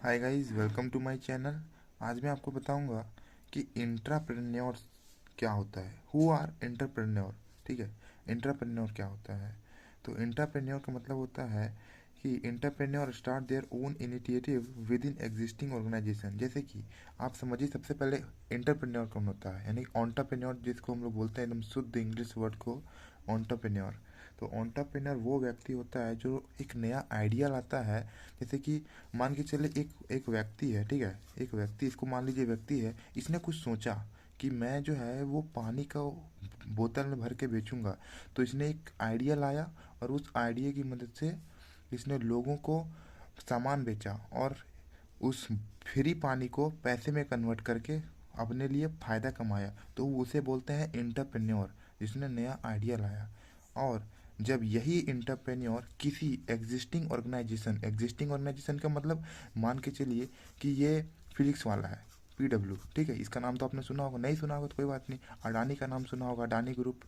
Hi guys, welcome to my channel. आज मैं आपको बताऊंगा कि इंट्राप्रेन्योर क्या होता है। Who are entrepreneur. ठीक है, इंट्राप्रेन्योर क्या होता है? तो इंट्राप्रेन्योर का मतलब होता है कि intrapreneur start their own initiative within existing organisation. जैसे कि आप समझिए, सबसे पहले इंटरप्रेन्योर कौन होता है, यानी एंटरप्रेन्योर जिसको हम लोग बोलते हैं एकदम शुद्ध इंग्लिश वर्ड को, एंटरप्रेन्योर। तो एंटरप्रेन्योर वो व्यक्ति होता है जो एक नया आइडिया लाता है। जैसे कि मान के चले एक एक व्यक्ति है, ठीक है, एक व्यक्ति, इसको मान लीजिए व्यक्ति है, इसने कुछ सोचा कि मैं जो है वो पानी का बोतल में भर के बेचूंगा। तो इसने एक आइडिया लाया और उस आइडिया की मदद से इसने लोगों को सामान बेचा और उस फ्री पानी को पैसे में कन्वर्ट करके अपने लिए फ़ायदा कमाया। तो उसे बोलते हैं इंटरप्रेन्योर, जिसने नया आइडिया लाया। और जब यही इंटरप्रेन्योर किसी एग्जिस्टिंग ऑर्गेनाइजेशन का मतलब, मान के चलिए कि ये फिजिक्स वाला है, PW, ठीक है, इसका नाम तो आपने सुना होगा, नहीं सुना होगा तो कोई बात नहीं। अडानी का नाम सुना होगा, अडानी ग्रुप,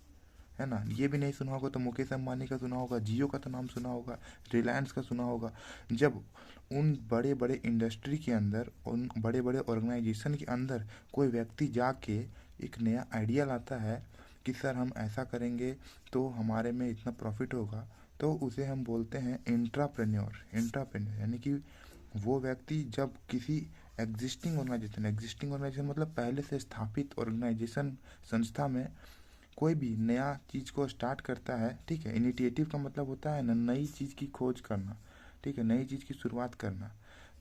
है ना। ये भी नहीं सुना होगा तो मुकेश अंबानी का सुना होगा, जियो का तो नाम सुना होगा, रिलायंस का सुना होगा। जब उन बड़े बड़े इंडस्ट्री के अंदर, उन बड़े बड़े ऑर्गेनाइजेशन के अंदर कोई व्यक्ति जाके एक नया आइडिया लाता है कि सर हम ऐसा करेंगे तो हमारे में इतना प्रॉफिट होगा, तो उसे हम बोलते हैं इंट्राप्रेन्योर यानी कि वो व्यक्ति जब किसी एग्जिस्टिंग ऑर्गेनाइजेशन मतलब पहले से स्थापित ऑर्गेनाइजेशन, संस्था में कोई भी नया चीज़ को स्टार्ट करता है। ठीक है, इनिशिएटिव का मतलब होता है ना, नई चीज़ की खोज करना, ठीक है, नई चीज़ की शुरुआत करना।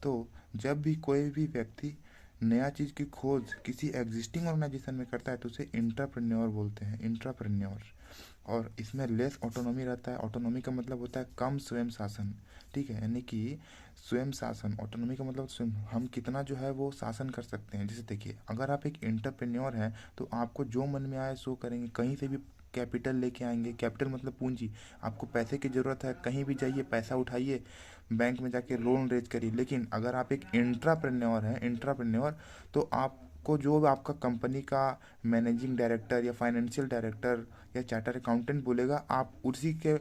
तो जब भी कोई भी व्यक्ति नया चीज़ की खोज किसी एग्जिस्टिंग ऑर्गेनाइजेशन में करता है तो उसे इंट्राप्रेन्योर बोलते हैं, इंट्राप्रेन्योर। और इसमें लेस ऑटोनॉमी रहता है। ऑटोनॉमी का मतलब होता है कम स्वयं शासन। ठीक है, यानी कि स्वयं शासन, ऑटोनॉमी का मतलब स्वयं, हम कितना जो है वो शासन कर सकते हैं। जैसे देखिए, अगर आप एक इंटरप्रेन्योर हैं तो आपको जो मन में आए सो करेंगे, कहीं से भी कैपिटल लेके आएंगे। कैपिटल मतलब पूंजी। आपको पैसे की ज़रूरत है, कहीं भी जाइए, पैसा उठाइए, बैंक में जाके लोन रेज करिए। लेकिन अगर आप एक इंट्राप्रेन्योर, तो आपको जो आपका कंपनी का मैनेजिंग डायरेक्टर या फाइनेंशियल डायरेक्टर या चार्टर अकाउंटेंट बोलेगा, आप उसी के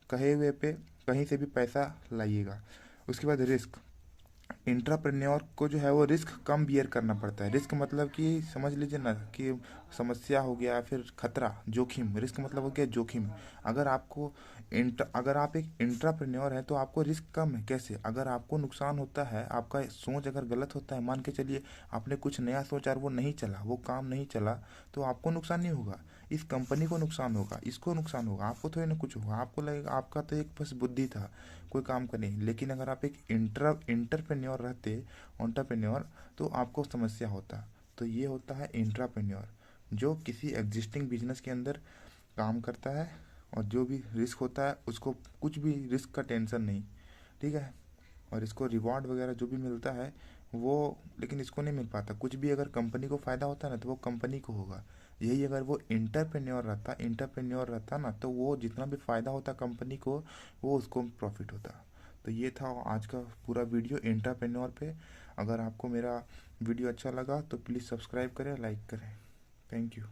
कहे हुए पे कहीं से भी पैसा लाइएगा। उसके बाद रिस्क। इंट्राप्रेन्योर को जो है वो रिस्क कम बियर करना पड़ता है। रिस्क मतलब कि समझ लीजिए ना कि समस्या हो गया, फिर खतरा, जोखिम। रिस्क मतलब हो गया जोखिम। अगर आप एक इंट्राप्रेन्योर है तो आपको रिस्क कम है। कैसे? अगर आपको नुकसान होता है, आपका सोच अगर गलत होता है, मान के चलिए आपने कुछ नया सोचा और वो नहीं चला, वो काम नहीं चला, तो आपको नुकसान नहीं होगा, इस कंपनी को नुकसान होगा, इसको नुकसान होगा, आपको थोड़ी ना कुछ होगा। आपको लगेगा आपका तो एक बस बुद्धि था, कोई काम का नहीं। लेकिन अगर आप एक इंटरप्रेन्योर रहते, एंटरप्रेन्योर, तो आपको समस्या होता। तो ये होता है इंट्राप्रेन्योर, जो किसी एग्जिस्टिंग बिजनेस के अंदर काम करता है और जो भी रिस्क होता है उसको, कुछ भी रिस्क का टेंशन नहीं, ठीक है। और इसको रिवॉर्ड वगैरह जो भी मिलता है वो, लेकिन इसको नहीं मिल पाता। कुछ भी अगर कंपनी को फ़ायदा होता है ना तो वो कंपनी को होगा। यही अगर वो इंटरप्रेन्योर रहता ना, तो वो जितना भी फ़ायदा होता कंपनी को, वो उसको प्रॉफिट होता। तो ये था आज का पूरा वीडियो इंटरप्रेन्योर पे। अगर आपको मेरा वीडियो अच्छा लगा तो प्लीज़ सब्सक्राइब करें, लाइक करें। Thank you.